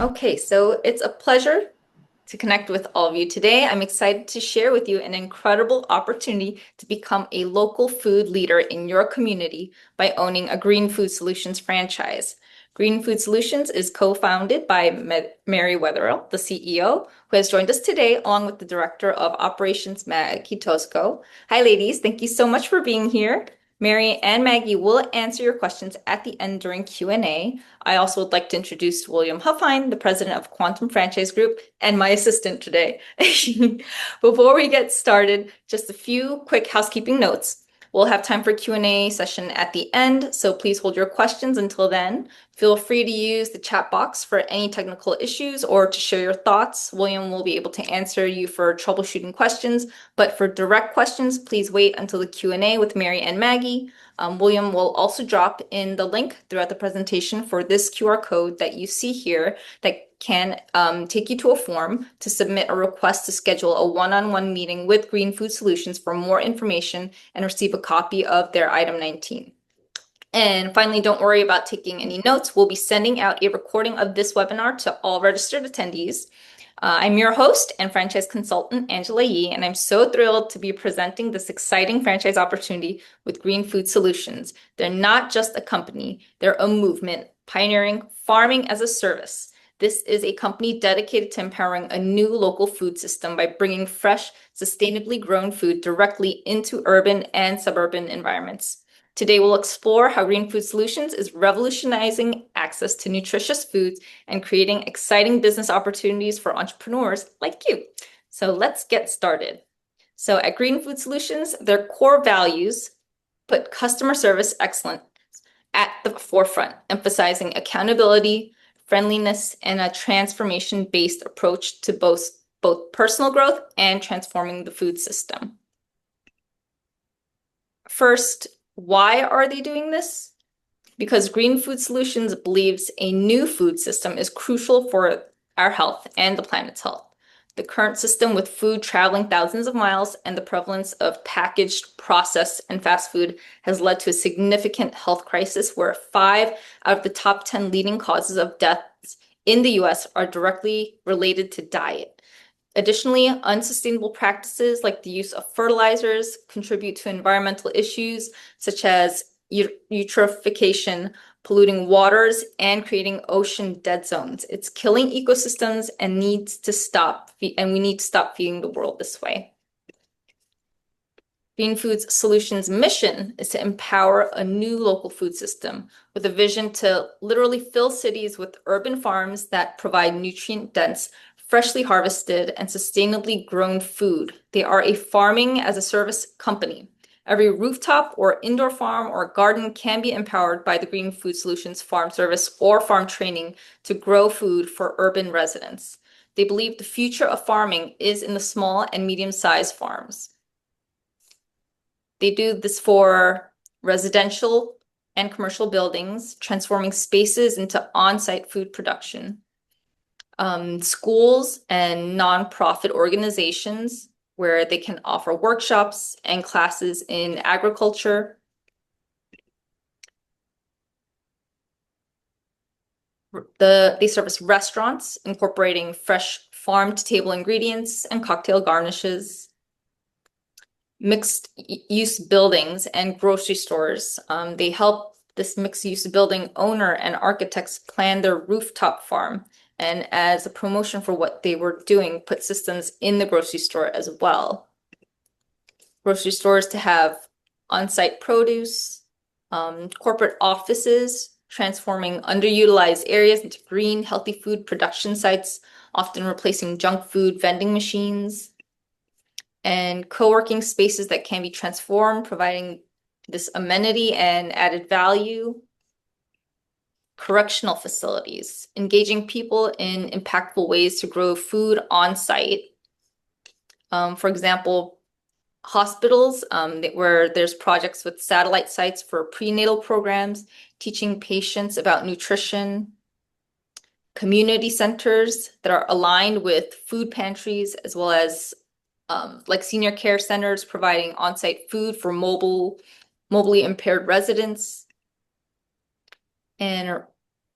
Okay, so it's a pleasure to connect with all of you today. I'm excited to share with you an incredible opportunity to become a local food leader in your community by owning a Green Food Solutions franchise. Green Food Solutions is co-founded by Mary Wetherill, the CEO, who has joined us today, along with the Director of Operations, Maggie Tosco. Hi, ladies. Thank you so much for being here. Mary and Maggie will answer your questions at the end during Q&A. I also would like to introduce William Huffine, the president of Quantum Franchise Group, and my assistant today. Before we get started, just a few quick housekeeping notes. We'll have time for Q&A session at the end, so please hold your questions until then. Feel free to use the chat box for any technical issues or to share your thoughts. William will be able to answer you for troubleshooting questions, but for direct questions, please wait until the Q&A with Mary and Maggie. William will also drop in the link throughout the presentation for this QR code that you see here that can take you to a form to submit a request to schedule a one-on-one meeting with Green Food Solutions for more information and receive a copy of their item 19. And finally, don't worry about taking any notes. We'll be sending out a recording of this webinar to all registered attendees. I'm your host and franchise consultant, Angela Yee, and I'm so thrilled to be presenting this exciting franchise opportunity with Green Food Solutions. They're not just a company, they're a movement pioneering farming as a service. This is a company dedicated to empowering a new local food system by bringing fresh, sustainably grown food directly into urban and suburban environments. Today, we'll explore how Green Food Solutions is revolutionizing access to nutritious foods and creating exciting business opportunities for entrepreneurs like you. So let's get started. So at Green Food Solutions, their core values put customer service excellence at the forefront, emphasizing accountability, friendliness, and a transformation-based approach to both personal growth and transforming the food system. First, why are they doing this? Because Green Food Solutions believes a new food system is crucial for our health and the planet's health. The current system with food traveling thousands of miles and the prevalence of packaged, processed, and fast food has led to a significant health crisis where 5 out of the top 10 leading causes of deaths in the US are directly related to diet. Additionally, unsustainable practices like the use of fertilizers contribute to environmental issues such as eutrophication, polluting waters, and creating ocean dead zones. It's killing ecosystems and needs to stop, and we need to stop feeding the world this way. Green Food Solutions' mission is to empower a new local food system with a vision to literally fill cities with urban farms that provide nutrient-dense, freshly harvested, and sustainably grown food. They are a farming as a service company. Every rooftop or indoor farm or garden can be empowered by the Green Food Solutions farm service or farm training to grow food for urban residents. They believe the future of farming is in the small and medium-sized farms. They do this for residential and commercial buildings, transforming spaces into on-site food production. Schools and nonprofit organizations where they can offer workshops and classes in agriculture. They service restaurants incorporating fresh farm-to-table ingredients and cocktail garnishes. Mixed-use buildings and grocery stores. They help this mixed-use building owner and architects plan their rooftop farm, and as a promotion for what they were doing, put systems in the grocery store as well. Grocery stores to have on-site produce, corporate offices, transforming underutilized areas into green, healthy food production sites, often replacing junk food vending machines, and co-working spaces that can be transformed, providing this amenity and added value. Correctional facilities, engaging people in impactful ways to grow food on site. For example, hospitals where there's projects with satellite sites for prenatal programs, teaching patients about nutrition. Community centers that are aligned with food pantries, as well as like senior care centers providing on-site food for mobily impaired residents. And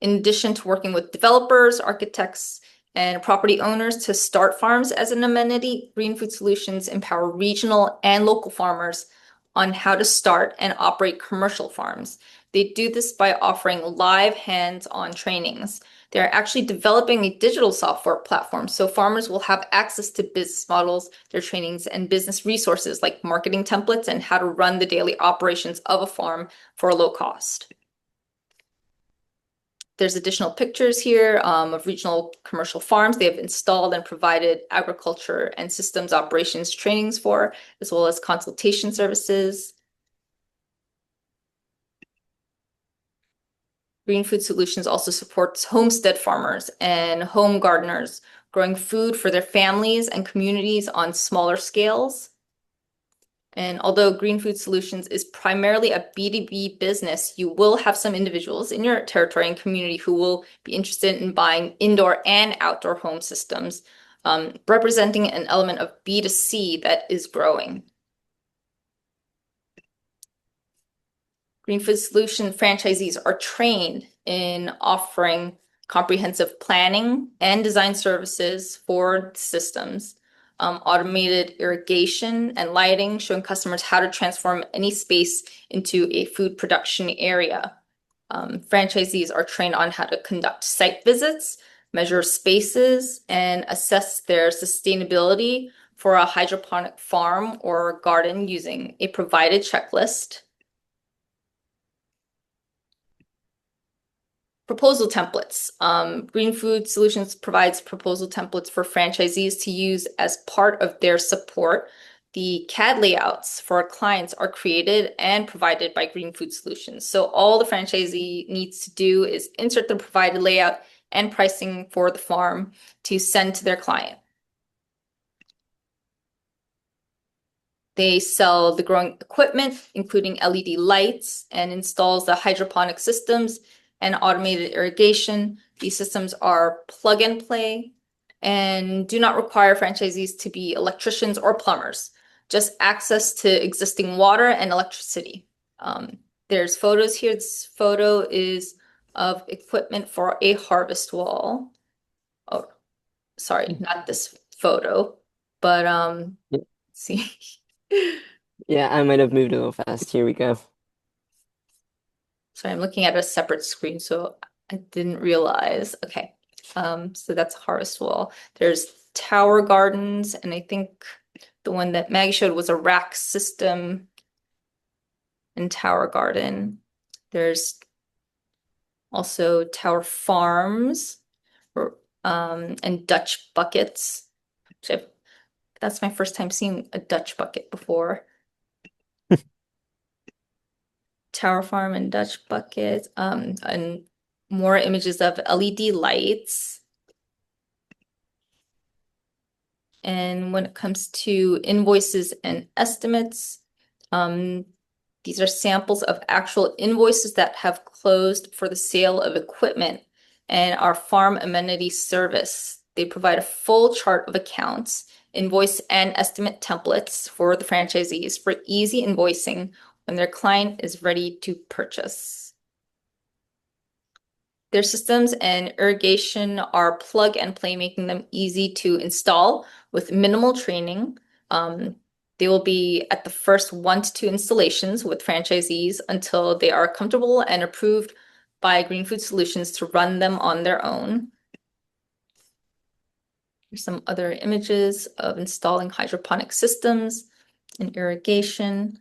In addition to working with developers, architects, and property owners to start farms as an amenity, Green Food Solutions empower regional and local farmers on how to start and operate commercial farms. They do this by offering live hands-on trainings. They're actually developing a digital software platform so farmers will have access to business models, their trainings, and business resources like marketing templates and how to run the daily operations of a farm for a low cost. There's additional pictures here of regional commercial farms they have installed and provided agriculture and systems operations trainings for, as well as consultation services. Green Food Solutions also supports homestead farmers and home gardeners growing food for their families and communities on smaller scales. And although Green Food Solutions is primarily a B2B business, you will have some individuals in your territory and community who will be interested in buying indoor and outdoor home systems, representing an element of B2C that is growing. Green Food Solution franchisees are trained in offering comprehensive planning and design services for systems, automated irrigation and lighting, showing customers how to transform any space into a food production area. Franchisees are trained on how to conduct site visits, measure spaces, and assess their sustainability for a hydroponic farm or garden using a provided checklist. Proposal templates. Green Food Solutions provides proposal templates for franchisees to use as part of their support. The CAD layouts for our clients are created and provided by Green Food Solutions. So all the franchisee needs to do is insert the provided layout and pricing for the farm to send to their client. They sell the growing equipment, including LED lights, and installs the hydroponic systems and automated irrigation. These systems are plug and play and do not require franchisees to be electricians or plumbers, just access to existing water and electricity. There's photos here. This photo is of equipment for a harvest wall. Oh, sorry, not this photo, but Yeah. see. Yeah, I might have moved a little fast. Here we go. Sorry, I'm looking at a separate screen, so I didn't realize. Okay, so that's harvest wall. There's tower gardens, and I think the one that Maggie showed was a rack system and tower garden. There's also tower farms and Dutch buckets. That's my first time seeing a Dutch bucket before. Tower farm and Dutch buckets, and more images of LED lights. And when it comes to invoices and estimates, these are samples of actual invoices that have closed for the sale of equipment and our farm amenity service. They provide a full chart of accounts, invoice and estimate templates for the franchisees for easy invoicing when their client is ready to purchase. Their systems and irrigation are plug and play, making them easy to install with minimal training. They will be at the first 1 to 2 installations with franchisees until they are comfortable and approved by Green Food Solutions to run them on their own. Here's some other images of installing hydroponic systems and irrigation.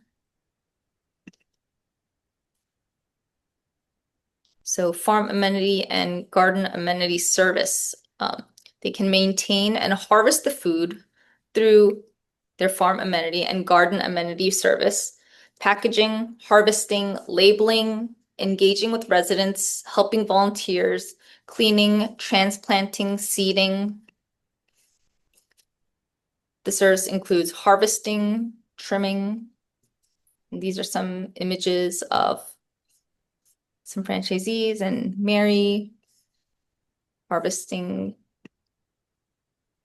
So farm amenity and garden amenity service. They can maintain and harvest the food through their farm amenity and garden amenity service, packaging, harvesting, labeling, engaging with residents, helping volunteers, cleaning, transplanting, seeding. The service includes harvesting, trimming. These are some images of some franchisees and Mary harvesting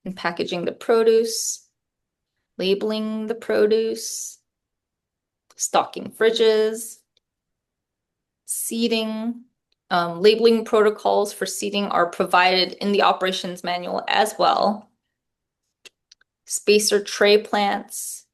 and packaging the produce, labeling the produce, stocking fridges, seeding, Labeling protocols for seeding are provided in the operations manual as well. Spacer tray plants.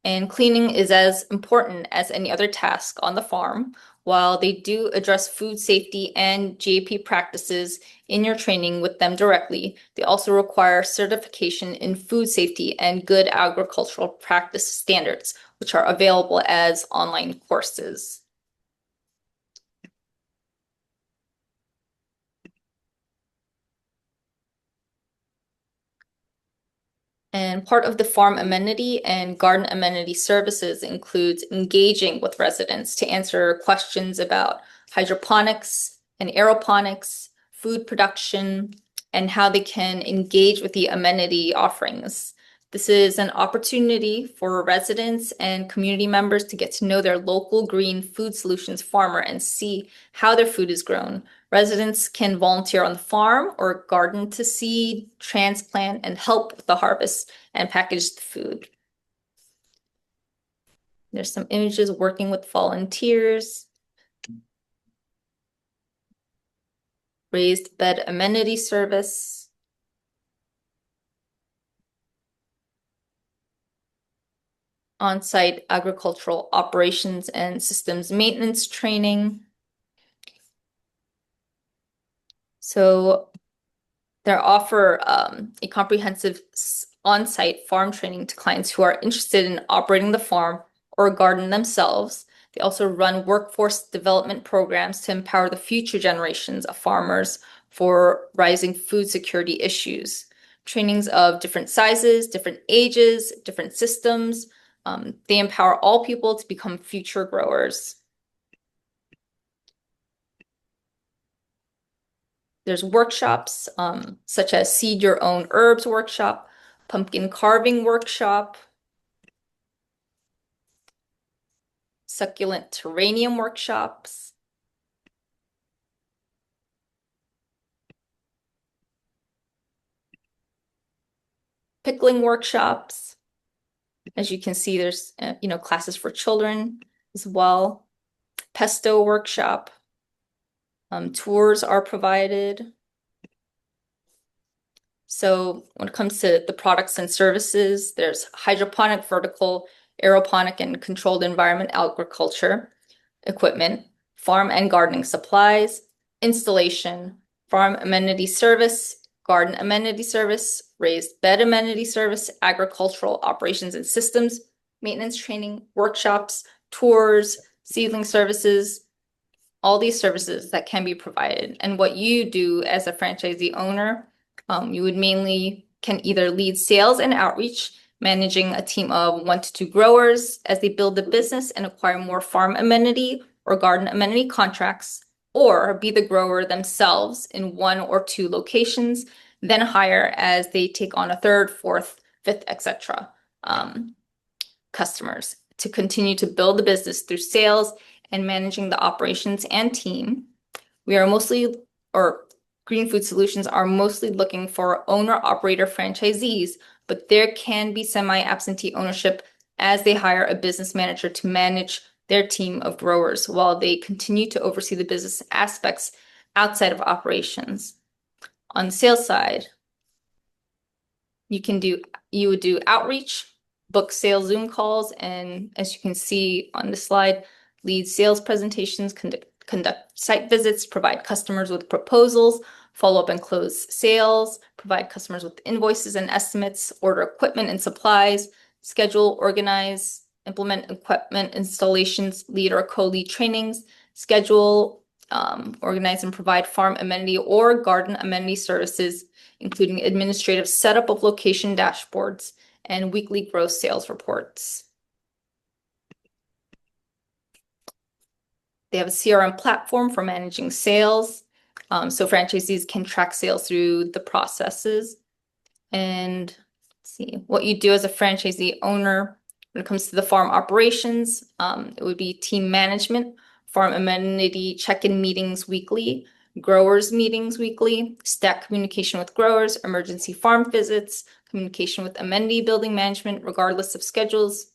And cleaning is as important as any other task on the farm. While they do address food safety and GAP practices in your training with them directly, they also require certification in food safety and good agricultural practice standards, which are available as online courses. And part of the farm amenity and garden amenity services includes engaging with residents to answer questions about hydroponics and aeroponics, food production, and how they can engage with the amenity offerings. This is an opportunity for residents and community members to get to know their local green food solutions farmer and see how their food is grown. Residents can volunteer on the farm or garden to seed, transplant, and help with the harvest and package the food. There's some images working with volunteers. Raised bed amenity service. On-site agricultural operations and systems maintenance training. So they offer a comprehensive on-site farm training to clients who are interested in operating the farm or garden themselves. They also run workforce development programs to empower the future generations of farmers for rising food security issues. Trainings of different sizes, different ages, different systems. They empower all people to become future growers. There's workshops such as Seed Your Own Herbs workshop, pumpkin carving workshop, succulent terrarium workshops, pickling workshops. As you can see, there's classes for children as well. Pesto workshop. Tours are provided. So when it comes to the products and services, there's hydroponic, vertical, aeroponic, and controlled environment agriculture equipment, farm and gardening supplies, installation, farm amenity service, garden amenity service, raised bed amenity service, agricultural operations and systems, maintenance training, workshops, tours, seedling services, all these services that can be provided. And what you do as a franchisee owner, you would mainly can either lead sales and outreach, managing a team of 1 to 2 growers as they build the business and acquire more farm amenity or garden amenity contracts, or be the grower themselves in 1 or 2 locations, then hire as they take on a 3rd, 4th, 5th, etc. Customers to continue to build the business through sales and managing the operations and team. We are mostly, or Green Food Solutions are mostly looking for owner-operator franchisees, but there can be semi-absentee ownership as they hire a business manager to manage their team of growers while they continue to oversee the business aspects outside of operations. On the sales side, you would do outreach, book sales Zoom calls, and as you can see on the slide, lead sales presentations, conduct site visits, provide customers with proposals, follow up and close sales, provide customers with invoices and estimates, order equipment and supplies, schedule, organize, implement equipment installations, lead or co-lead trainings, schedule, organize and provide farm amenity or garden amenity services, including administrative setup of location dashboards and weekly gross sales reports. They have a CRM platform for managing sales, so franchisees can track sales through the processes. And let's see, what you do as a franchisee owner when it comes to the farm operations, it would be team management, farm amenity check-in meetings weekly, growers meetings weekly, staff communication with growers, emergency farm visits, communication with amenity building management regardless of schedules,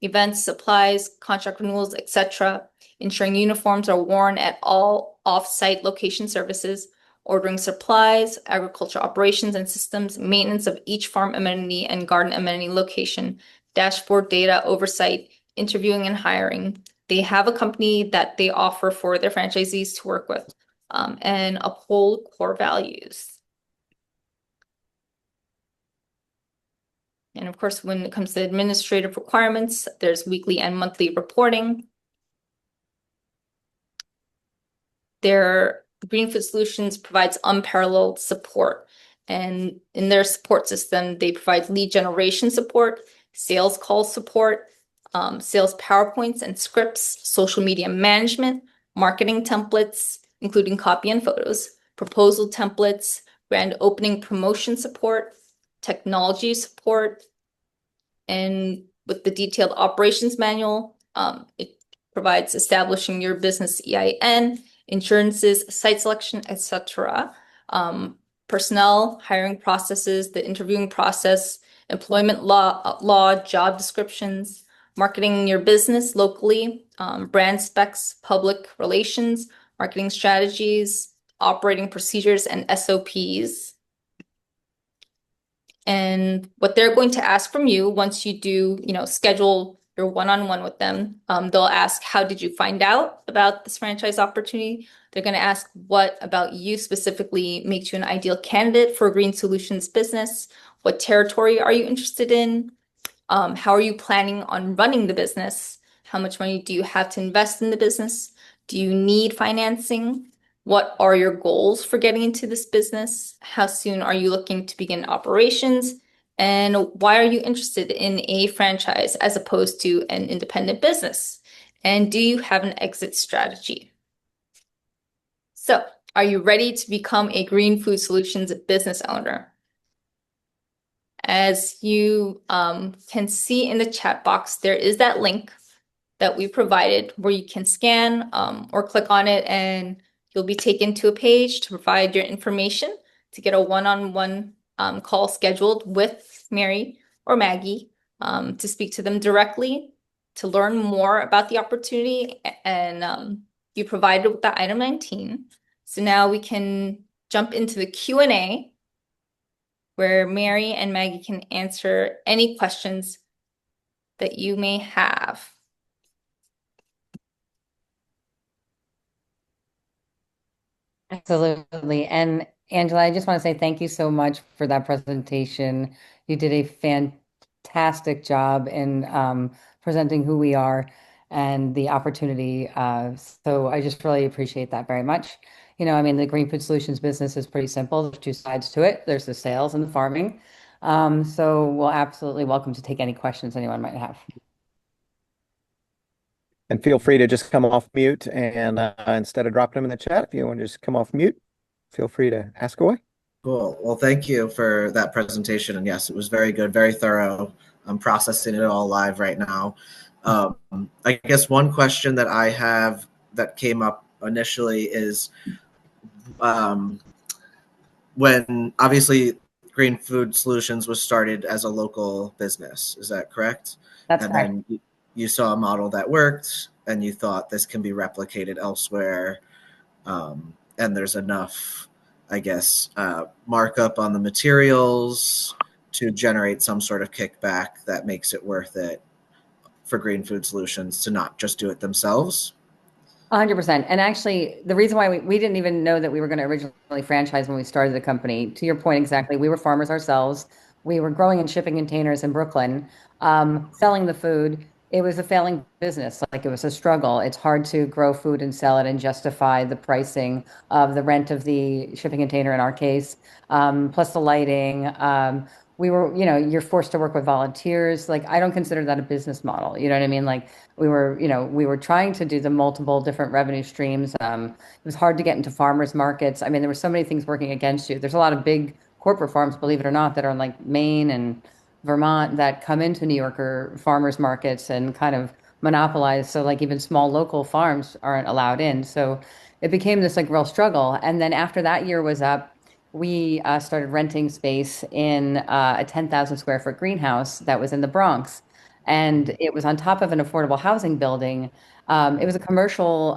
events, supplies, contract renewals, etc., ensuring uniforms are worn at all off-site location services, ordering supplies, agriculture operations and systems, maintenance of each farm amenity and garden amenity location, dashboard data oversight, interviewing and hiring. They have a company that they offer for their franchisees to work with, and uphold core values. And of course, when it comes to administrative requirements, there's weekly and monthly reporting. Their Green Food Solutions provides unparalleled support. And in their support system, they provide lead generation support, sales call support, sales PowerPoints and scripts, social media management, marketing templates, including copy and photos, proposal templates, grand opening promotion support, technology support, and with the detailed operations manual, it provides establishing your business EIN, insurances, site selection, etc. Personnel, hiring processes, the interviewing process, employment law, job descriptions, marketing your business locally, brand specs, public relations, marketing strategies, operating procedures, and SOPs. And what they're going to ask from you once you do, schedule your one-on-one with them, they'll ask, how did you find out about this franchise opportunity? They're going to ask, what about you specifically makes you an ideal candidate for a Green Solutions business? What territory are you interested in? How are you planning on running the business? How much money do you have to invest in the business? Do you need financing? What are your goals for getting into this business? How soon are you looking to begin operations? And why are you interested in a franchise as opposed to an independent business? And do you have an exit strategy? So, are you ready to become a Green Food Solutions business owner? As you can see in the chat box, there is that link that we provided where you can scan or click on it, and you'll be taken to a page to provide your information to get a one-on-one call scheduled with Mary or Maggie to speak to them directly, to learn more about the opportunity, and you provided with the item 19. So now we can jump into the Q&A where Mary and Maggie can answer any questions that you may have. Absolutely. And Angela, I just want to say thank you so much for that presentation. You did a fantastic job in presenting who we are and the opportunity. So I just really appreciate that very much. I mean, the Green Food Solutions business is pretty simple. There's two sides to it. There's the sales and the farming. So we'll absolutely welcome to take any questions anyone might have. And feel free to just come off mute and instead of dropping them in the chat, if you want to just come off mute, feel free to ask away. Cool. Well, thank you for that presentation. And yes, it was very good, very thorough. I'm processing it all live right now. I guess one question that I have that came up initially is when obviously Green Food Solutions was started as a local business. Is that correct? That's and correct. Then you saw a model that worked and you thought this can be replicated elsewhere. And there's enough, I guess, markup on the materials to generate some sort of kickback that makes it worth it for Green Food Solutions to not just do it themselves. 100%. And actually, the reason why we didn't even know that we were going to originally franchise when we started the company, to your point exactly, we were farmers ourselves. We were growing in shipping containers in Brooklyn, selling the food. It was a failing business. Like it was a struggle. It's hard to grow food and sell it and justify the pricing of the rent of the shipping container in our case, plus the lighting. We were, you're forced to work with volunteers. Like I don't consider that a business model. You know what I mean? Like we were trying to do the multiple different revenue streams. It was hard to get into farmers markets. I mean, there were so many things working against you. There's a lot of big corporate farms, believe it or not, that are in like Maine and Vermont that come into New York or farmers markets and kind of monopolize. So like even small local farms aren't allowed in. So it became this like real struggle. And then after that year was up, we started renting space in a 10,000 square foot greenhouse that was in the Bronx. and it was on top of an affordable housing building. It was a commercial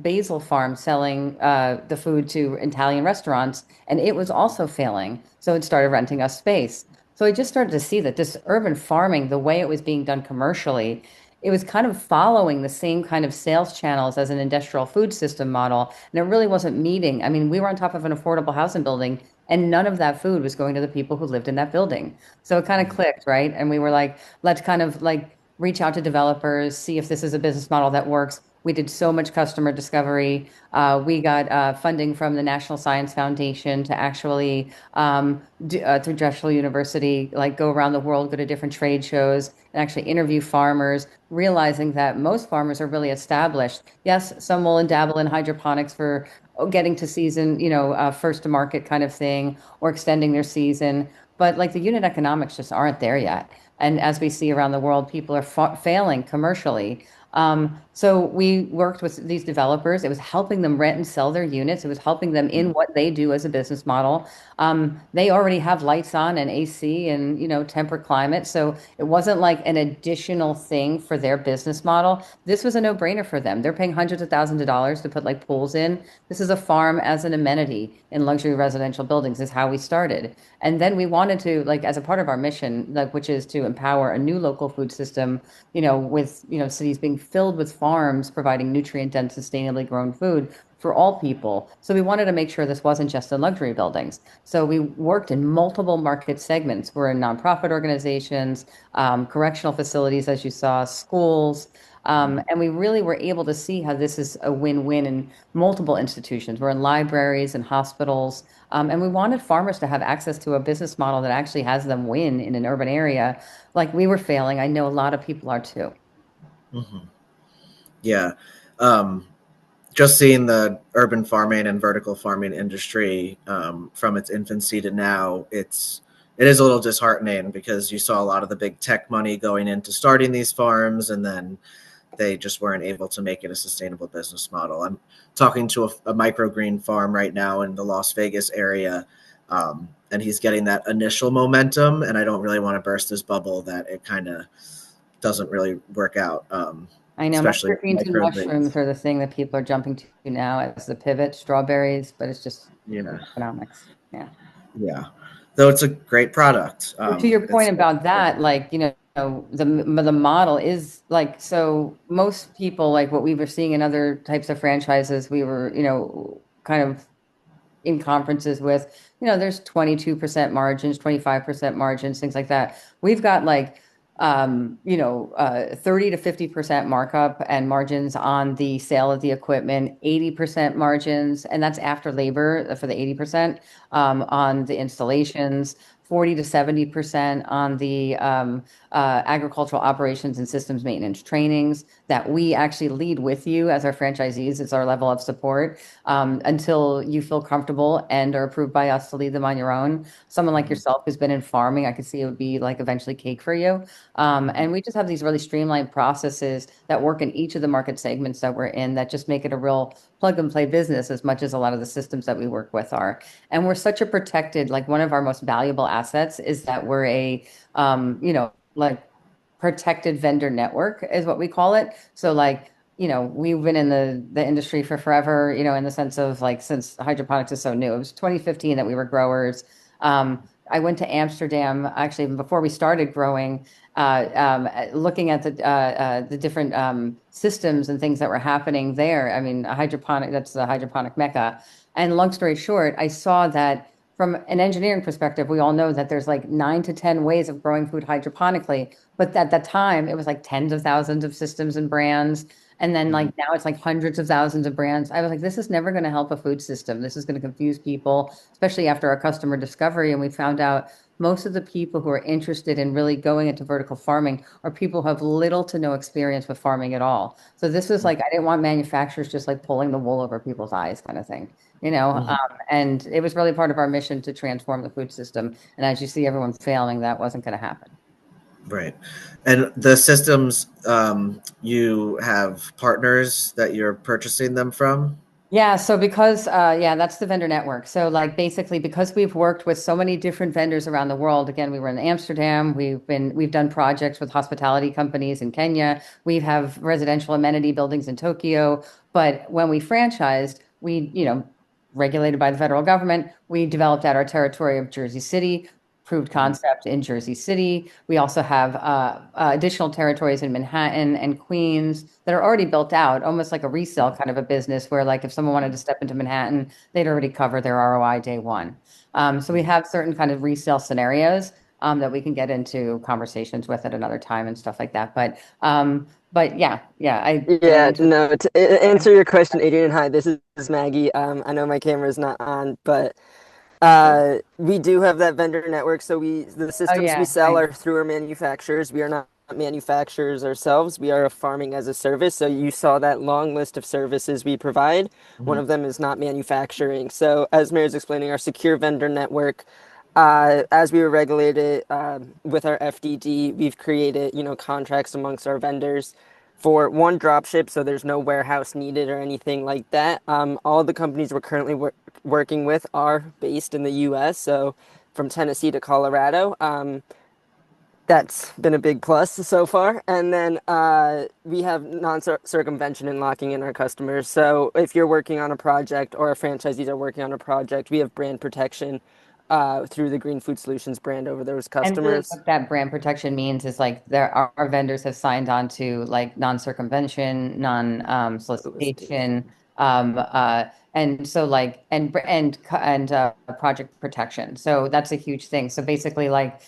basil farm selling the food to Italian restaurants, and it was also failing. So it started renting us space. So I just started to see that this urban farming, the way it was being done commercially, it was kind of following the same kind of sales channels as an industrial food system model. And it really wasn't meeting. I mean, we were on top of an affordable housing building, and none of that food was going to the people who lived in that building. So it kind of clicked, right? And we were like, let's kind of like reach out to developers, see if this is a business model that works. We did so much customer discovery. We got funding from the National Science Foundation to actually, through Drexel University, like go around the world, go to different trade shows, and actually interview farmers, realizing that most farmers are really established. Yes, some will dabble in hydroponics for getting to season, first to market kind of thing, or extending their season. But like the unit economics just aren't there yet. And as we see around the world, people are failing commercially. So we worked with these developers. It was helping them rent and sell their units. It was helping them in what they do as a business model. They already have lights on and AC and, temperate climate. So it wasn't like an additional thing for their business model. This was a no-brainer for them. They're paying hundreds of thousands of dollars to put like pools in. This is a farm as an amenity in luxury residential buildings is how we started. And then we wanted to, like, as a part of our mission, like, which is to empower a new local food system, with, cities being filled with farms providing nutrient dense, sustainably grown food for all people. So we wanted to make sure this wasn't just in luxury buildings. So we worked in multiple market segments. We're in nonprofit organizations, correctional facilities, as you saw, schools. And we really were able to see how this is a win-win in multiple institutions. We're in libraries and hospitals. And we wanted farmers to have access to a business model that actually has them win in an urban area. Like we were failing. I know a lot of people are too. Mm-hmm. Yeah. Just seeing the urban farming and vertical farming industry from its infancy to now, it is a little disheartening because you saw a lot of the big tech money going into starting these farms, and then they just weren't able to make it a sustainable business model. I'm talking to a microgreen farm right now in the Las Vegas area, and he's getting that initial momentum, and I don't really want to burst his bubble that it kind of doesn't really work out. I know Especially microgreens and mushrooms are the thing that people are jumping to now as the pivot, strawberries, but it's just economics. Yeah. Yeah. Though it's a great product. To your point about that, like, the model is like, so most people, like what we were seeing in other types of franchises, we were, kind of in conferences with, there's 22% margins, 25% margins, things like that. We've got like, 30 to 50% markup and margins on the sale of the equipment, 80% margins, and that's after labor for the 80%, on the installations, 40 to 70% on the agricultural operations and systems maintenance trainings that we actually lead with you as our franchisees. It's our level of support until you feel comfortable and are approved by us to lead them on your own. Someone like yourself who's been in farming, I could see it would be like eventually cake for you. And we just have these really streamlined processes that work in each of the market segments that we're in that just make it a real plug and play business as much as a lot of the systems that we work with are. And we're such a protected, like one of our most valuable assets is that we're a, like protected vendor network is what we call it. So like, we've been in the industry for forever, in the sense of like, since hydroponics is so new, it was 2015 that we were growers. I went to Amsterdam actually even before we started growing, looking at the different systems and things that were happening there. I mean, that's the hydroponic mecca. And long story short, I saw that from an engineering perspective, we all know that there's like 9 to 10 ways of growing food hydroponically. But at that time, it was like tens of thousands of systems and brands. And then like now it's like hundreds of thousands of brands. I was like, this is never going to help a food system. This is going to confuse people, especially after our customer discovery. And we found out most of the people who are interested in really going into vertical farming are people who have little to no experience with farming at all. So this was like, I didn't want manufacturers just like pulling the wool over people's eyes kind of thing, and it was really part of our mission to transform the food system. And as you see everyone failing, that wasn't going to happen. Right. And the systems, you have partners that you're purchasing them from? Yeah, so because that's the vendor network. So like basically because we've worked with so many different vendors around the world. Again, we were in Amsterdam, we've done projects with hospitality companies in Kenya. We have residential amenity buildings in Tokyo. But when we franchised, regulated by the federal government, we developed out our territory of Jersey City, proved Mhm. concept in Jersey City. We also have additional territories in Manhattan and Queens that are already built out, almost like a resale kind of a business where, like, if someone wanted to step into Manhattan, they'd already cover their ROI day one. So we have certain kind of resale scenarios that we can get into conversations with at another time and stuff like that. But yeah, did I Yeah, answer? no, to answer your question, Adrian, hi, this is Maggie. I know my camera's not on, but we do have that vendor network. So the Oh systems we yeah, sell thanks. are through our manufacturers. We are not manufacturers ourselves. We are a farming as a service. So you saw that long list of services we provide. One Mhm. of them is not manufacturing. So as Mary's explaining, our secure vendor network, as we were regulated with our FDD, we've created, contracts amongst our vendors for one drop ship, so there's no warehouse needed or anything like that. All the companies we're currently working with are based in the US, so from Tennessee to Colorado. That's been a big plus so far. And then we have non-circumvention and locking in our customers. So if you're working on a project or our franchisees are working on a project, we have brand protection through the Green Food Solutions brand over those And really customers. what that brand protection means is like our vendors have signed on to like non-circumvention, non-solicitation, and so like and project protection. So that's a huge thing. So basically like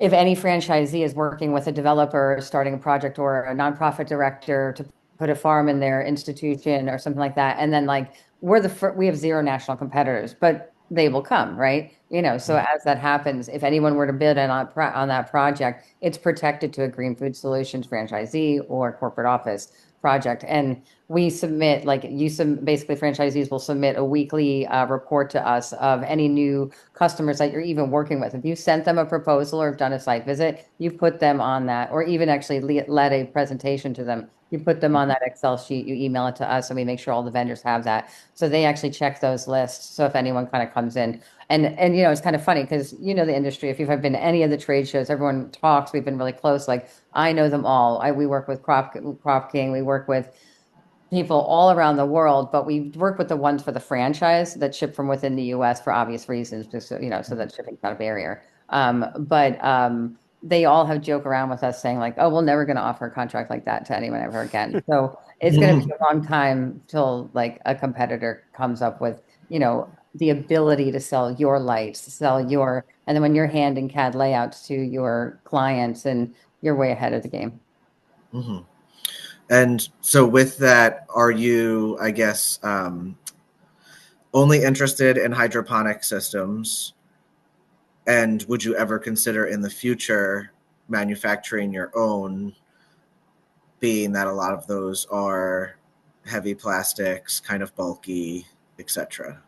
if any franchisee is working with a developer starting a project or a nonprofit director to put a farm in their institution or something like that, and then like we have zero national competitors, but they will come, right? So as that happens, if anyone were to bid on that project, it's protected to a Green Food Solutions franchisee or corporate office project. And we submit, like basically franchisees will submit a weekly report to us of any new customers that you're even working with. If you sent them a proposal or have done a site visit, you put them on that, or even actually led a presentation to them. You put them on that Excel sheet, you email it to us, and we make sure all the vendors have that. So they actually check those lists. So if anyone kind of comes in, and it's kind of funny because the industry. If you've been to any of the trade shows, everyone talks. We've been really close. Like I know them all. We work with Crop King. We work with people all around the world, but we work with the ones for the franchise that ship from within the US for obvious reasons, just so that shipping's not a barrier. But they all have joke around with us saying like, "Oh, we're never going to offer a contract like that to anyone ever again." So it's going to be a long time till like a competitor comes up with the ability to sell your lights, and then when you're handing CAD layouts to your clients, and you're way ahead of the game. Mhm. And so, with that, are you, I guess, only interested in hydroponic systems? And would you ever consider in the future manufacturing your own, being that a lot of those are heavy plastics, kind of bulky, etc.?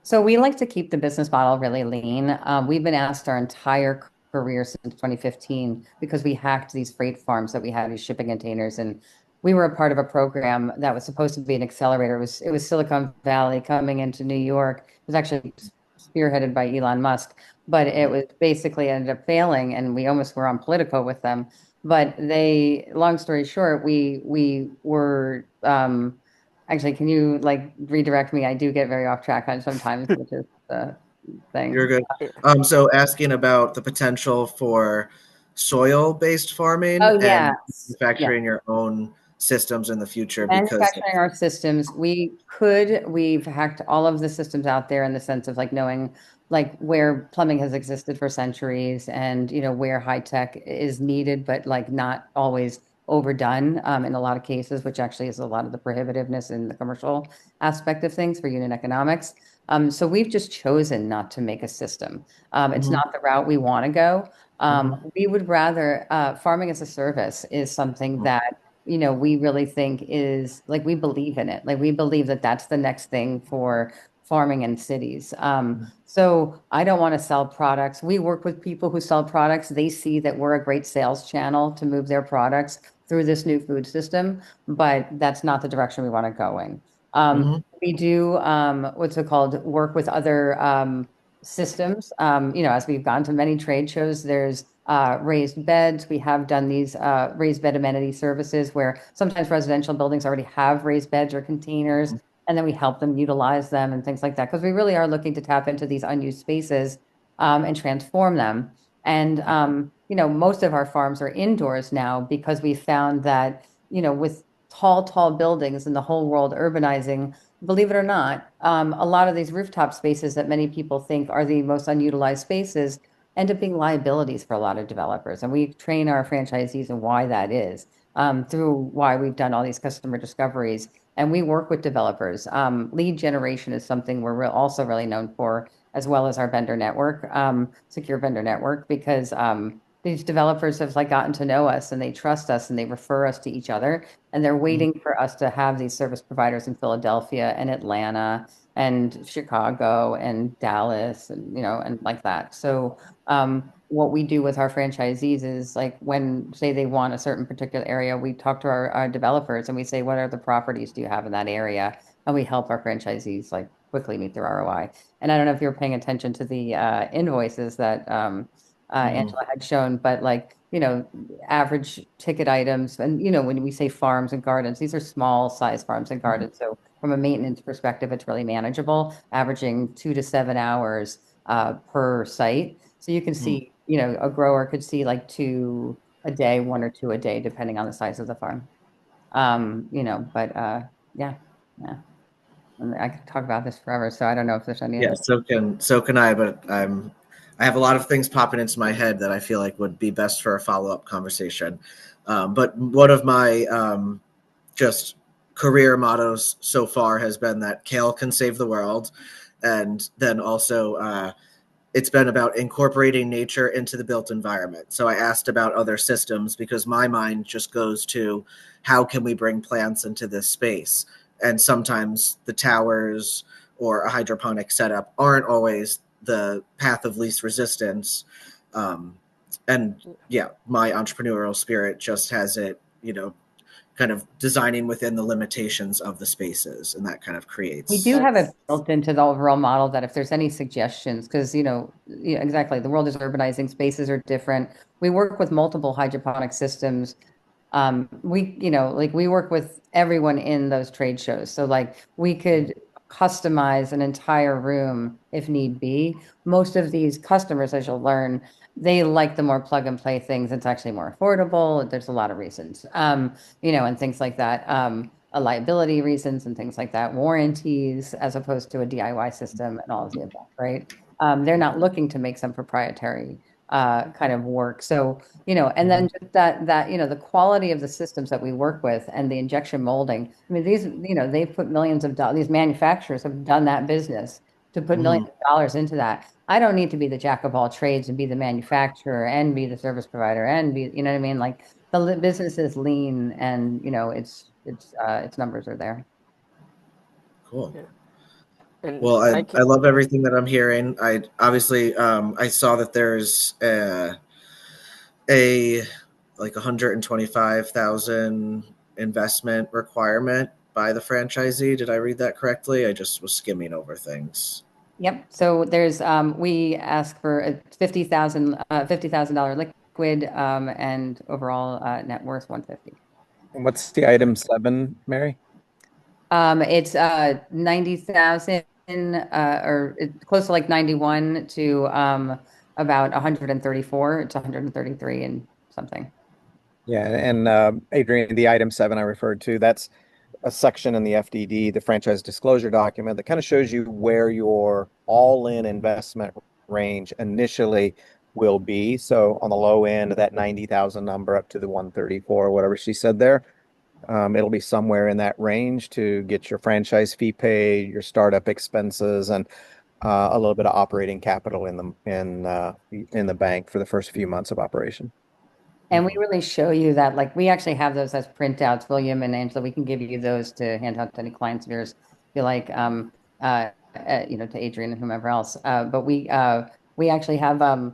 So we like to keep the business model really lean. We've been asked our entire career since 2015 because we hacked these freight farms that we had, these shipping containers, and we were a part of a program that was supposed to be an accelerator. It was Silicon Valley coming into New York. It was actually spearheaded by Elon Musk, but it was basically ended up failing, and we almost were on Politico with them. But long story short, we were actually, can you like redirect me? I do get very off track on sometimes, which is the You're thing. good. So asking about the potential for soil-based farming Oh, and yes. Yeah. manufacturing your own systems in the future, because Manufacturing our systems, we've hacked all of the systems out there in the sense of like knowing like where plumbing has existed for centuries and where high tech is needed, but like not always overdone in a lot of cases, which actually is a lot of the prohibitiveness in the commercial aspect of things for unit economics. So we've just chosen not to make a system. It's Mhm, not the route we want to go. mhm, We would rather farming as a service is something mhm, that we really think is like we believe in it. Like we believe that that's the next thing for farming in cities. So I don't want to sell products. We work with people who sell products. They see that we're a great sales channel to move their products through this new food system, but that's not the direction we want to go in. Mhm. We do what's it called? Work with other systems. As we've gone to many trade shows, there's raised beds. We have done these raised bed amenity services where sometimes residential buildings already have raised beds or containers, and then we help them utilize them and things like that because we really are looking to tap into these unused spaces and transform them. And most of our farms are indoors now because we found that with tall buildings and the whole world urbanizing, believe it or not, a lot of these rooftop spaces that many people think are the most unutilized spaces end up being liabilities for a lot of developers. And we train our franchisees in why that is through why we've done all these customer discoveries. And we work with developers. Lead generation is something we're also really known for, as well as our vendor network, secure vendor network, because these developers have gotten to know us and they trust us and they refer us to each other. And they're waiting for us to have these service providers in Philadelphia and Atlanta and Chicago and Dallas and like that. So what we do with our franchisees is when say they want a certain particular area, we talk to our developers and we say, what are the properties do you have in that area? And we help our franchisees quickly meet their ROI. And I don't know if you're paying attention to the invoices that Angela had shown, but average ticket items. And, when we say farms and gardens, these are small size farms and gardens. So from a maintenance perspective, it's really manageable, averaging 2 to 7 hours per site. So you can see, a grower could see two a day, one or two a day, depending on the size of the farm. But yeah. And I could talk about this forever. So I don't know if there's any Yeah, other. so can I, but I have a lot of things popping into my head that I feel like would be best for a follow-up conversation. But one of my just career mottos so far has been that kale can save the world, and then also it's been about incorporating nature into the built environment. So I asked about other systems because my mind just goes to how can we bring plants into this space? And sometimes the towers or a hydroponic setup aren't always the path of least resistance. And yeah, my entrepreneurial spirit just has it, kind of designing within the limitations of the spaces, and that kind of We do creates. have it built into the overall model that if there's any suggestions, because exactly, the world is urbanizing, spaces are different. We work with multiple hydroponic systems. We work with everyone in those trade shows. So we could customize an entire room if need be. Most of these customers, as you'll learn, they like the more plug and play things. It's actually more affordable. There's a lot of reasons, and things like that. Liability reasons and things like that, warranties, as opposed to a DIY system and all of the above, right? They're not looking to make some proprietary kind of work. So, and then just the quality of the systems that we work with and the injection molding. I mean, they've put millions of dollars, these manufacturers have done that business to put millions of dollars into that. I don't need to be the jack of all trades and be the manufacturer and be the service provider and be, you know what I mean? The business is lean and, its numbers are there. Cool. Yeah. And Well, I I can, love everything that I'm hearing. I obviously I saw that there's a like 125,000 investment requirement by the franchisee. Did I read that correctly? I just was skimming over things. Yep. So there's we ask for a $50,000 liquid and overall net worth 150. And what's the item 7, Mary? It's 90,000 or it's close to 91 to about 134. It's 133 and something. Yeah, and Adrian, the item 7 I referred to, that's a section in the FDD, the franchise disclosure document, that kind of shows you where your all-in investment range initially will be. So on the low end of that 90,000 number up to the 134, whatever she said there, it'll be somewhere in that range to get your franchise fee paid, your startup expenses, and a little bit of operating capital in the bank for the first few months of operation. And we really show you that, we actually have those as printouts, William and Angela. We can give you those to hand out to any clients of yours, if you like, to Adrian and whomever else. But we actually have,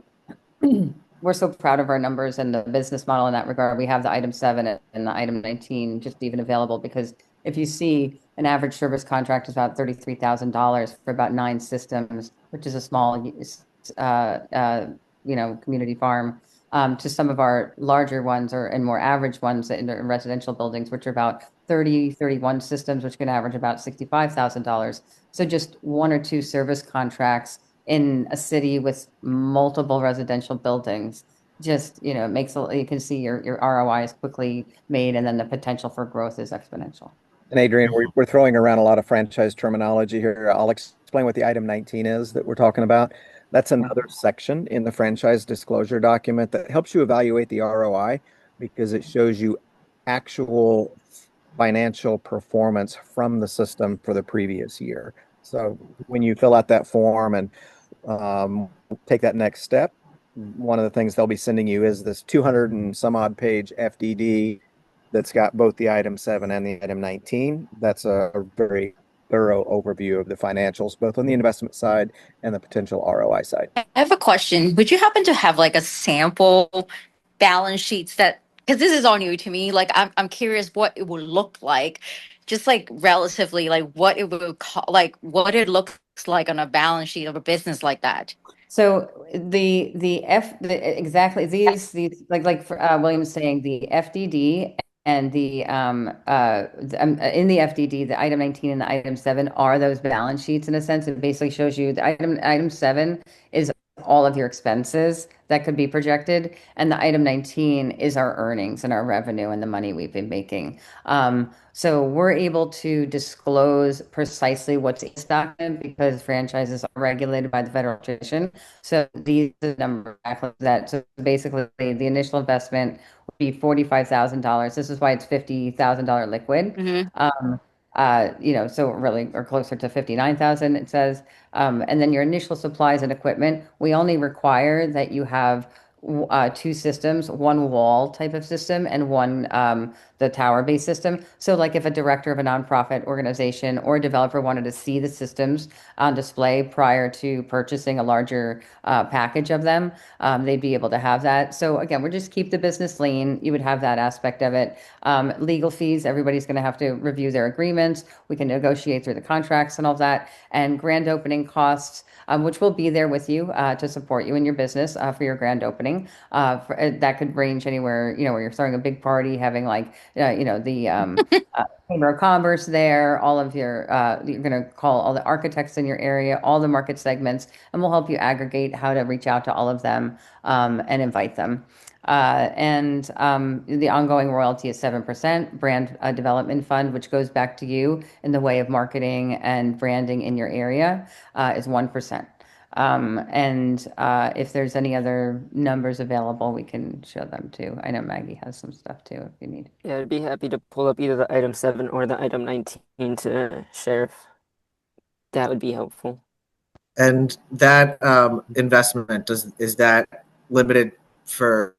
we're so proud of our numbers and the business model in that regard. We have the item 7 and the item 19 just even available because if you see An average service contract is about $33,000 for about 9 systems, which is a small, community farm. To some of our larger ones and more average ones in the residential buildings, which are about 31 systems, which can average about $65,000. So just 1 or 2 service contracts in a city with multiple residential buildings just, it makes you can see your ROI is quickly made, and then the potential for growth is exponential. And Adrian, we're throwing around a lot of franchise terminology here. I'll explain what the item 19 is that we're talking about. That's another section in the franchise disclosure document that helps you evaluate the ROI because it shows you actual financial performance from the system for the previous year. So when you fill out that form and take that next step, one of the things they'll be sending you is this 200 and some odd page FDD that's got both the item 7 and the item 19. That's a very thorough overview of the financials, both on the investment side and the potential ROI side. I have a question. Would you happen to have like a sample balance sheets that, because this is all new to me, like I'm curious what it would look like, just like relatively, like what it would like what it looks like on a balance sheet of a business like that. So exactly these like for, William's saying, the FDD and in the FDD, the item 19 and the item 7 are those balance sheets in a sense. It basically shows you the item 7 is all of your expenses that could be projected, and the item 19 is our earnings and our revenue and the money we've been making. So we're able to disclose precisely what's in this document because franchises are regulated by the Federal Commission. So these are the numbers that. So basically, the initial investment would be $45,000. This is why it's $50,000 liquid. So really, or closer to 59,000, it says. And then your initial supplies and equipment, we only require that you have 2 systems, one wall type of system and one the tower-based system. So like if a director of a nonprofit organization or a developer wanted to see the systems on display prior to purchasing a larger package of them, they'd be able to have that. So again, we're just keep the business lean. You would have that aspect of it. Legal fees, everybody's going to have to review their agreements. We can negotiate through the contracts and all that. And grand opening costs, which will be there with you to support you in your business for your grand opening. That could range anywhere, where you're throwing a big party, having like, the Chamber of Commerce there, all of your, you're going to call all the architects in your area, all the market segments, and we'll help you aggregate how to reach out to all of them and invite them. The ongoing royalty is 7%. Brand development fund, which goes back to you in the way of marketing and branding in your area, is 1%. If there's any other numbers available, we can show them too. I know Maggie has some stuff too if you need. Yeah, I'd be happy to pull up either the item 7 or the item 19 to share if that would be helpful. And that investment is that limited for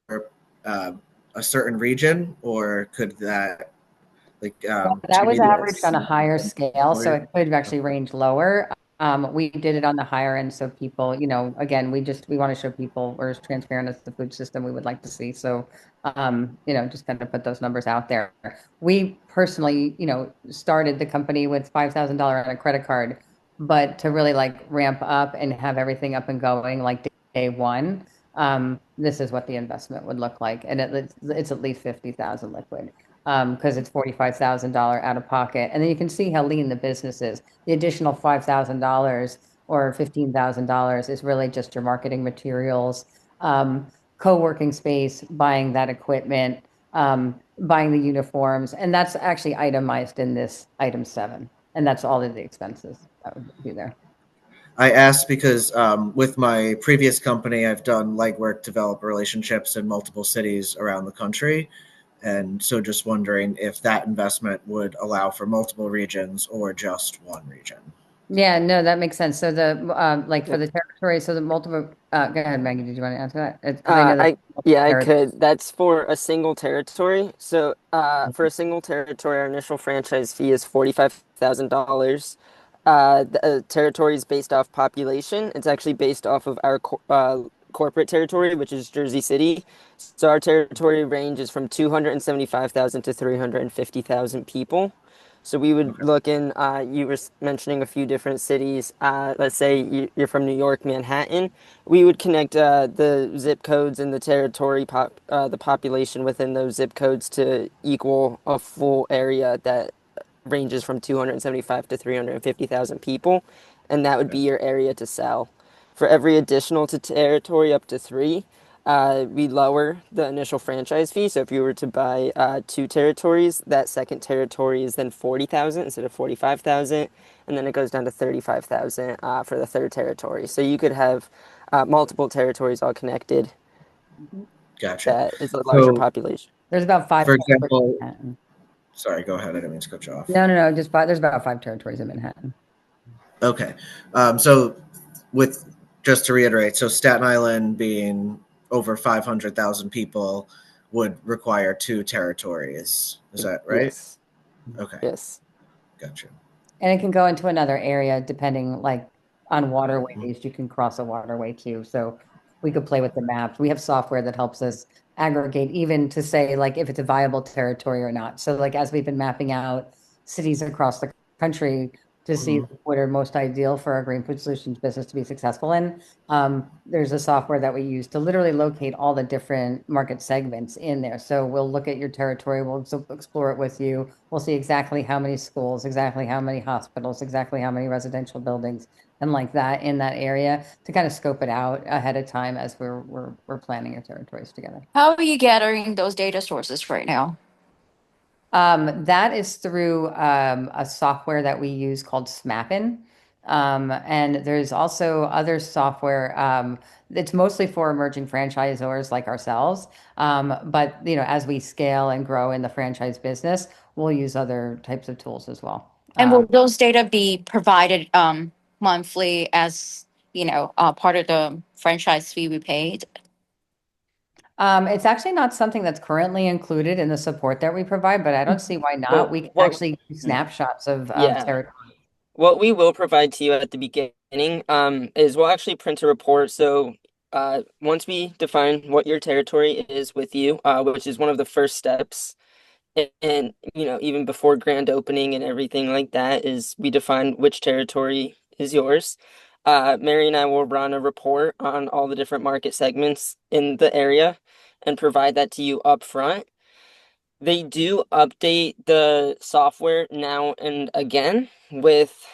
a certain region, or could that that was averaged on a higher scale, so it could actually range lower. We did it on the higher end, so people, again, we want to show people we're as transparent as the food system we would like to see. So, just kind of put those numbers out there. We personally, started the company with $5,000 on a credit card, but to really like ramp up and have everything up and going like day one, this is what the investment would look like, and it's at least 50,000 liquid. Because it's $45,000 out of pocket. And then you can see how lean the business is. The additional $5,000 or $15,000 is really just your marketing materials, co-working space, buying that equipment, buying the uniforms. And that's actually itemized in this item 7. And that's all of the expenses that would be there. I asked because with my previous company, I've done legwork, develop relationships in multiple cities around the country. And so just wondering if that investment would allow for multiple regions or just one region. Yeah, no, that makes sense. So the for the territory, so the multiple. Go ahead, Maggie. Did you want to answer that? I could. That's for a single territory. So for a single territory, our initial franchise fee is $45,000. The territory is based off population. It's actually based off of our corporate territory, which is Jersey City. So our territory ranges from 275,000 to 350,000 people. So we would look in, you were mentioning a few different cities. Let's say you're from New York, Manhattan. We would connect the zip codes and the territory, the population within those zip codes to equal a full area that ranges from 275 to 350,000 people. And that would be your area to sell. For every additional to territory up to three, we lower the initial franchise fee. So if you were to buy two territories, that second territory is then 40,000 instead of 45,000, and then it goes down to 35,000 for the third territory. So you could have multiple territories all connected. Gotcha. That is a larger So, population. There's about 5 for territories in example, Manhattan. sorry, go ahead. I didn't mean to cut you off. No. Just there's about 5 territories in Manhattan. Okay. So with just to reiterate, so Staten Island being over 500,000 people would require 2 territories. Is that right? Yes. Okay. Yes. Gotcha. And it can go into another area depending like on waterways. Mhm. You can cross a waterway too. So we could play with the maps. We have software that helps us aggregate even to say like if it's a viable territory or not. So like as we've been mapping out cities across the country to see Mhm. what are most ideal for our green food solutions business to be successful in, there's a software that we use to literally locate all the different market segments in there. So we'll look at your territory, we'll explore it with you. We'll see exactly how many schools, exactly how many hospitals, exactly how many residential buildings, and like that in that area to kind of scope it out ahead of time as we're planning our territories together. How are you gathering those data sources right now? That is through a software that we use called Smappin. And there's also other software. It's mostly for emerging franchisors like ourselves. But as we scale and grow in the franchise business, we'll use other types of tools as well. And will those data be provided monthly as, part of the franchise fee we paid? It's actually not something that's currently included in the support that we provide, but I don't see why not. Well, We can well, actually do snapshots of yeah. territory. What we will provide to you at the beginning is we'll actually print a report. So once we define what your territory is with you, which is one of the first steps, and even before grand opening and everything like that, is we define which territory is yours. Mary and I will run a report on all the different market segments in the area and provide that to you up front. They do update the software now and again with,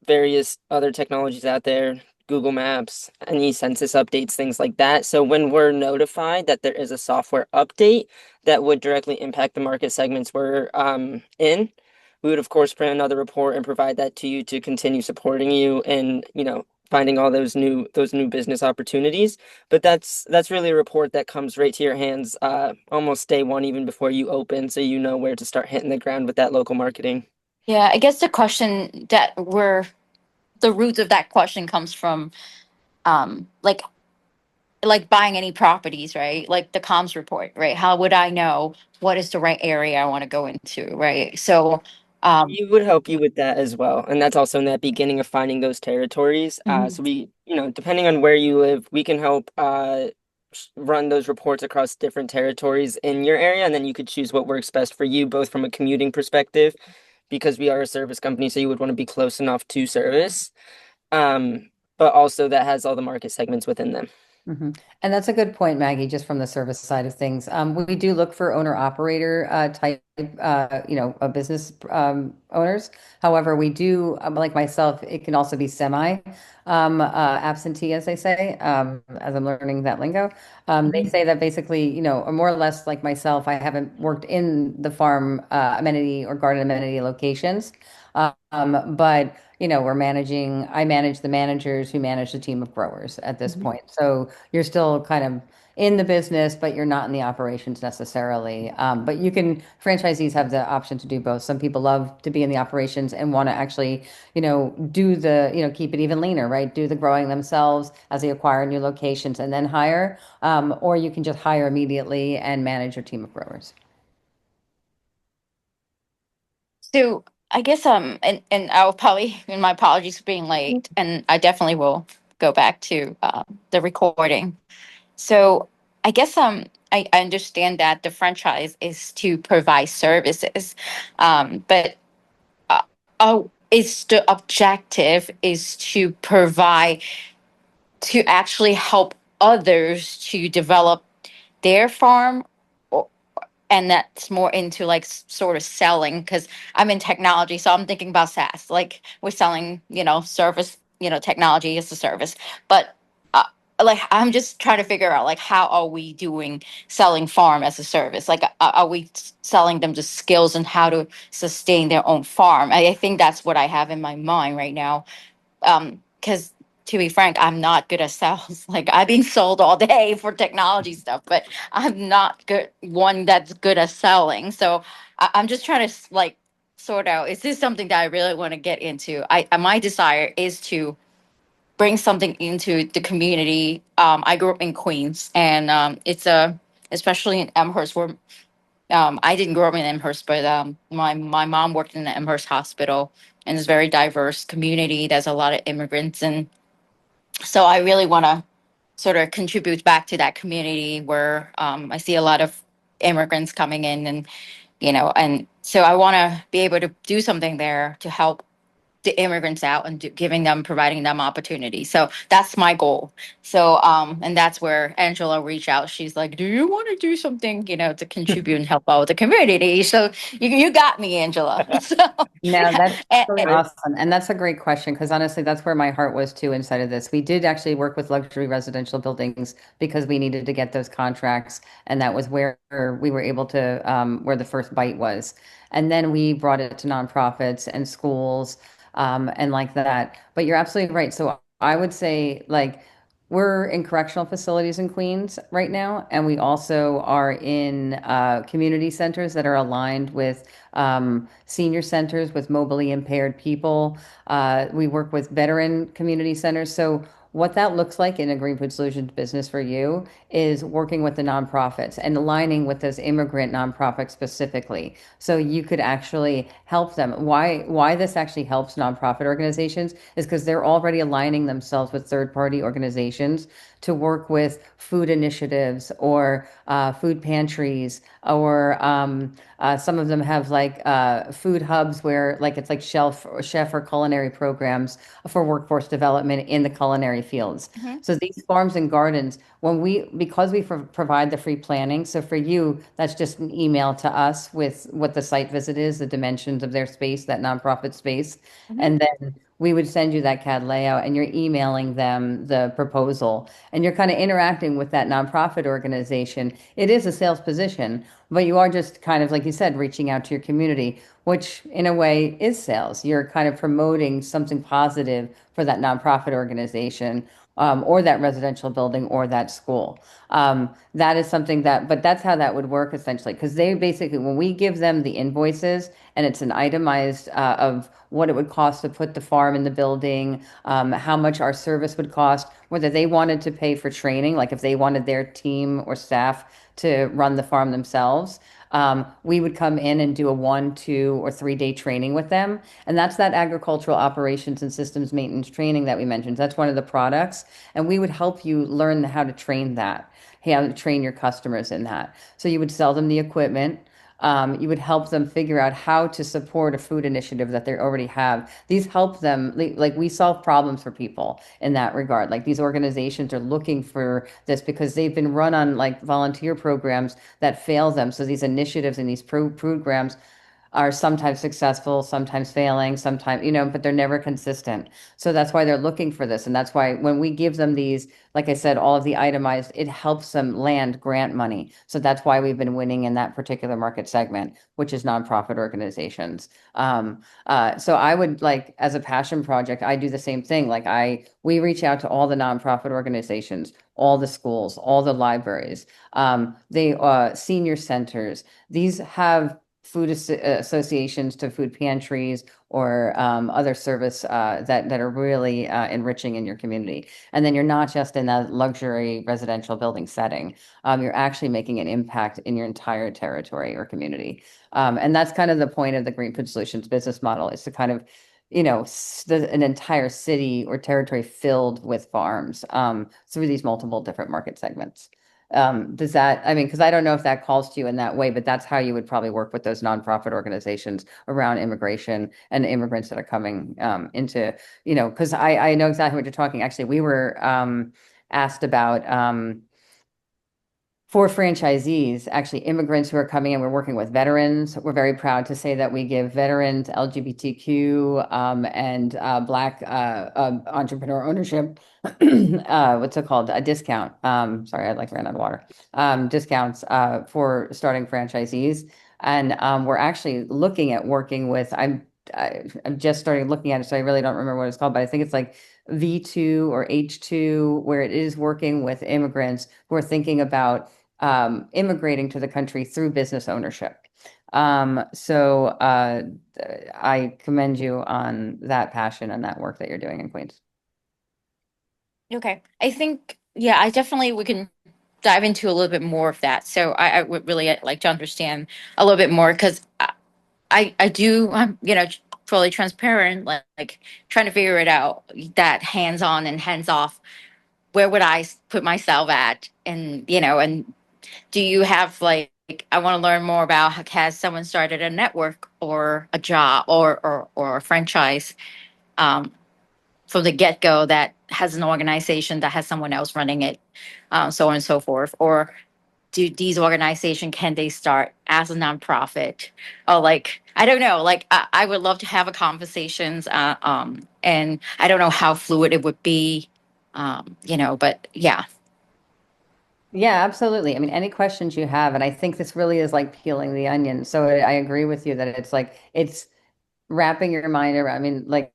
various other technologies out there, Google Maps, any census updates, things like that. So when we're notified that there is a software update that would directly impact the market segments we're in, we would of course print another report and provide that to you to continue supporting you and, finding all those new business opportunities. But that's really a report that comes right to your hands almost day one, even before you open, so you know where to start hitting the ground with that local marketing. Yeah, I guess the roots of that question comes from like buying any properties, right? Like the comms report, right? How would I know what is the right area I want to go into, right? So, We would help you with that as well. And that's also in that beginning of finding those territories. Mhm. So we, depending on where you live, we can help run those reports across different territories in your area. And then you could choose what works best for you, both from a commuting perspective, because we are a service company. So you would want to be close enough to service. But also that has all the market segments within them. Mhm. And that's a good point, Maggie, just from the service side of things. We do look for owner operator type, business owners. However, we do, like myself, it can also be semi absentee, as they say, as I'm learning that lingo. They say that basically, or more or less like myself, I haven't worked in the farm amenity or garden amenity locations. But I manage the managers who manage the team of growers at this point. So you're still kind of in the business, but you're not in the operations necessarily. But franchisees have the option to do both. Some people love to be in the operations and want to actually, keep it even leaner, right? Do the growing themselves as they acquire new locations and then hire. Or you can just hire immediately and manage your team of growers. So I guess and I'll probably and my apologies for being late, and I definitely will go back to the recording. So I guess I understand that the franchise is to provide services, but is the objective is to provide to actually help others to develop their farm, and that's more into like sort of selling, because I'm in technology, so I'm thinking about SaaS. Like we're selling, service, technology as a service. But uh, like I'm just trying to figure out like how are we doing selling farm as a service? Like are we selling them the skills and how to sustain their own farm? I think that's what I have in my mind right now. Because to be frank, I'm not good at sales. Like I've been sold all day for technology stuff, but I'm not good one that's good at selling. So I'm just trying to like sort out, is this something that I really want to get into? My desire is to bring something into the community. I grew up in Queens, and it's a especially in Amherst where I didn't grow up in Amherst, but my mom worked in the Amherst Hospital, and it's a very diverse community. There's a lot of immigrants, and so I really want to sort of contribute back to that community where I see a lot of immigrants coming in, and and so I want to be able to do something there to help the immigrants out and giving them, providing them opportunity. So that's my goal. So and that's where Angela reached out. She's like, do you want to do something, to contribute and help out the community? So you got me, Angela. So No, that's really and- awesome. And that's a great question because honestly, that's where my heart was too inside of this. We did actually work with luxury residential buildings because we needed to get those contracts. And that was where we were able to, where the first bite was. And then we brought it to nonprofits and schools, and like that. But you're absolutely right. So I would say, like, we're in correctional facilities in Queens right now, and we also are in community centers that are aligned with senior centers with mobilely impaired people. We work with veteran community centers. So what that looks like in a Green Food Solutions business for you is working with the nonprofits and aligning with those immigrant nonprofits specifically. So you could actually help them. Why this actually helps nonprofit organizations is because they're already aligning themselves with third-party organizations to work with food initiatives or food pantries, or some of them have like food hubs where like it's like chef or culinary programs for workforce development in the culinary fields. Mhm. So these farms and gardens, because we provide the free planning, so for you, that's just an email to us with what the site visit is, the dimensions of their space, that nonprofit space, Mhm. and then we would send you that CAD layout and you're emailing them the proposal and you're kind of interacting with that nonprofit organization. It is a sales position, but you are just kind of, like you said, reaching out to your community, which in a way is sales. You're kind of promoting something positive for that nonprofit organization, or that residential building or that school. That is something but that's how that would work essentially. Because they basically, when we give them the invoices and it's an itemized of what it would cost to put the farm in the building, how much our service would cost, whether they wanted to pay for training, like if they wanted their team or staff to run the farm themselves. We would come in and do a 1, 2, or 3 day training with them. And that's that agricultural operations and systems maintenance training that we mentioned. That's one of the products. And we would help you learn how to train that, how to train your customers in that. So you would sell them the equipment. You would help them figure out how to support a food initiative that they already have. These help them, like we solve problems for people in that regard. Like these organizations are looking for this because they've been run on like volunteer programs that fail them. So these initiatives and these programs are sometimes successful, sometimes failing, sometimes, but they're never consistent. So that's why they're looking for this. And that's why when we give them these, like I said, all of the itemized, it helps them land grant money. So that's why we've been winning in that particular market segment, which is nonprofit organizations. So I would like, as a passion project, I do the same thing. We reach out to all the nonprofit organizations, all the schools, all the libraries, senior centers. These have associations to food pantries or other service that are really enriching in your community. And then you're not just in a luxury residential building setting. You're actually making an impact in your entire territory or community. And that's kind of the point of the Green Food Solutions business model, is to kind of an entire city or territory filled with farms through these multiple different market segments. Does that, I mean, because I don't know if that calls to you in that way, but that's how you would probably work with those nonprofit organizations around immigration and immigrants that are coming into, because I know exactly what you're talking. Actually, we were asked about for franchisees, actually immigrants who are coming in. We're working with veterans. We're very proud to say that we give veterans, LGBTQ, and Black entrepreneur ownership, what's it called? A discount. Sorry, I ran out of water. Discounts for starting franchisees. And we're actually looking at working with, I'm just starting looking at it, so I really don't remember what it's called, but I think it's like V2 or H2, where it is working with immigrants who are thinking about immigrating to the country through business ownership. So I commend you on that passion and that work that you're doing in Queens. Okay. I think, yeah, I definitely, we can dive into a little bit more of that. So I would really like to understand a little bit more because I do, fully transparent, like trying to figure it out, that hands-on and hands-off, where would I put myself at? And do you have like, I want to learn more about, has someone started a network or a job or a franchise um, from the get-go that has an organization that has someone else running it, so on and so forth? Or do these organizations, can they start as a nonprofit? Or like, I don't know, like I would love to have a conversations, and I don't know how fluid it would be, but yeah. Yeah, absolutely. I mean, any questions you have, and I think this really is like peeling the onion. So I agree with you that it's like it's wrapping your mind around. I mean, like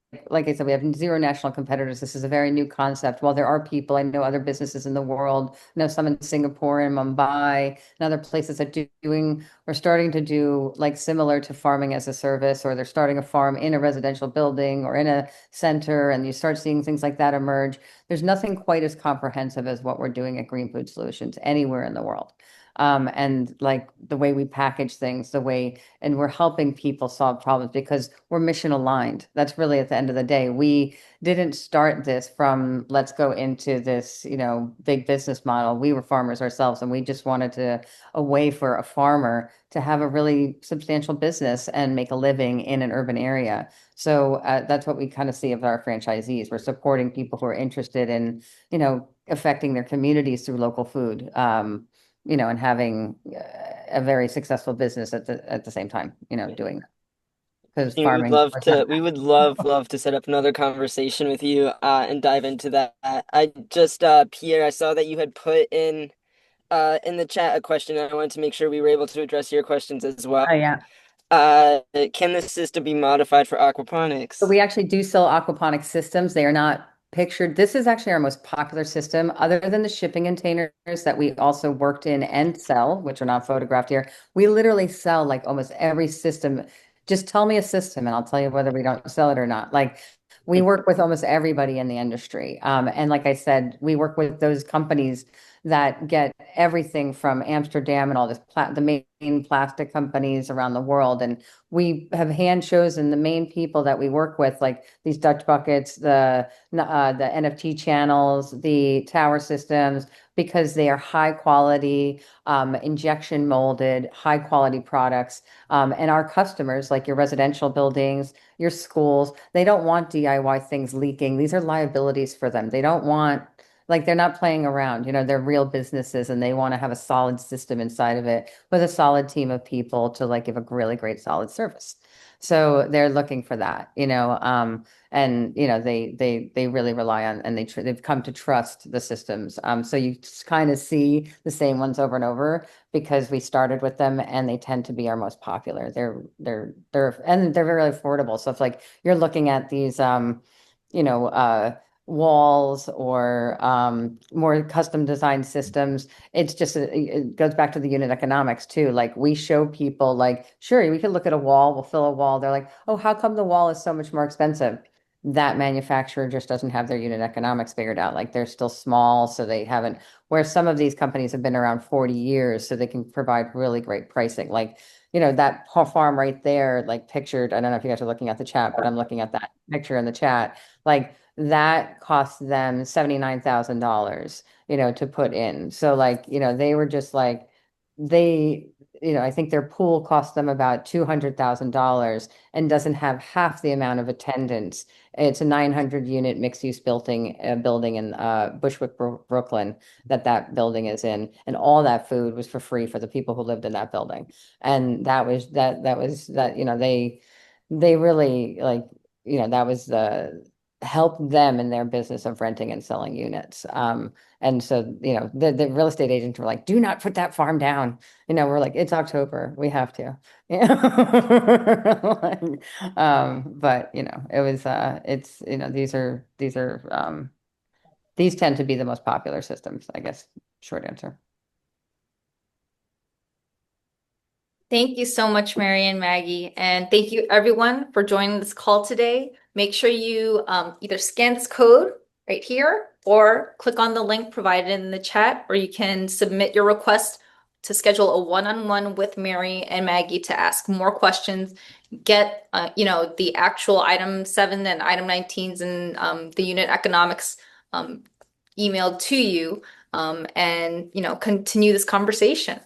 I said, we have zero national competitors. This is a very new concept. While there are people, I know other businesses in the world, I know some in Singapore and Mumbai and other places that doing or starting to do like similar to farming as a service, or they're starting a farm in a residential building or in a center, and you start seeing things like that emerge. There's nothing quite as comprehensive as what we're doing at Green Food Solutions anywhere in the world. And like the way we package things, the way, and we're helping people solve problems because we're mission aligned. That's really at the end of the day. We didn't start this from let's go into this, big business model. We were farmers ourselves, and we just wanted a way for a farmer to have a really substantial business and make a living in an urban area. So that's what we kind of see of our franchisees. We're supporting people who are interested in, affecting their communities through local food. And having a very successful business at the same time, doing that. Because We would farming love was to, not we would love to set up another conversation with you and dive into that. I just, Pierre, I saw that you had put in the chat a question, and I wanted to make sure we were able to address your questions as well. Oh, yeah. Can the system be modified for So aquaponics? we actually do sell aquaponic systems. They are not pictured. This is actually our most popular system, other than the shipping containers that we also worked in and sell, which are not photographed here. We literally sell like almost every system. Just tell me a system and I'll tell you whether we don't sell it or not. Like we work with almost everybody in the industry. And like I said, we work with those companies that get everything from Amsterdam and all the main plastic companies around the world. And we have hand chosen the main people that we work with, like these Dutch buckets, the NFT channels, the tower systems, because they are high quality, injection molded, high quality products. And our customers, like your residential buildings, your schools, they don't want DIY things leaking. These are liabilities for them. They don't want, like, they're not playing around, they're real businesses and they want to have a solid system inside of it with a solid team of people to like give a really great solid service. So they're looking for that, and they really rely on, and they've come to trust the systems. So you kind of see the same ones over and over because we started with them and they tend to be our most popular. And they're very affordable. So if like you're looking at these, you know, walls or more custom designed systems, it's just it goes back to the unit economics too. Like we show people, like, sure, we could look at a wall, we'll fill a wall. They're like, oh, how come the wall is so much more expensive? That manufacturer just doesn't have their unit economics figured out. Like they're still small, so they haven't, where some of these companies have been around 40 years, so they can provide really great pricing. Like, that farm right there, like pictured, I don't know if you guys are looking at the chat, but I'm looking at that picture in the chat. Like that cost them $79,000 to put in. So like, they were just like, they, I think their pool cost them about $200,000 and doesn't have half the amount of attendance. It's a 900 unit mixed use building in Bushwick, Brooklyn, that building is in, and all that food was for free for the people who lived in that building. And they really like, that was the help them in their business of renting and selling units. And so, the real estate agents were like, do not put that farm down. We're like, it's October, we have to. But it was it's these tend to be the most popular systems, I guess. Short answer. Thank you so much, Mary and Maggie. And thank you everyone for joining this call today. Make sure you either scan this code right here or click on the link provided in the chat, or you can submit your request to schedule a one-on-one with Mary and Maggie to ask more questions, get the actual item 7 and item 19s and the unit economics emailed to you, and continue this conversation.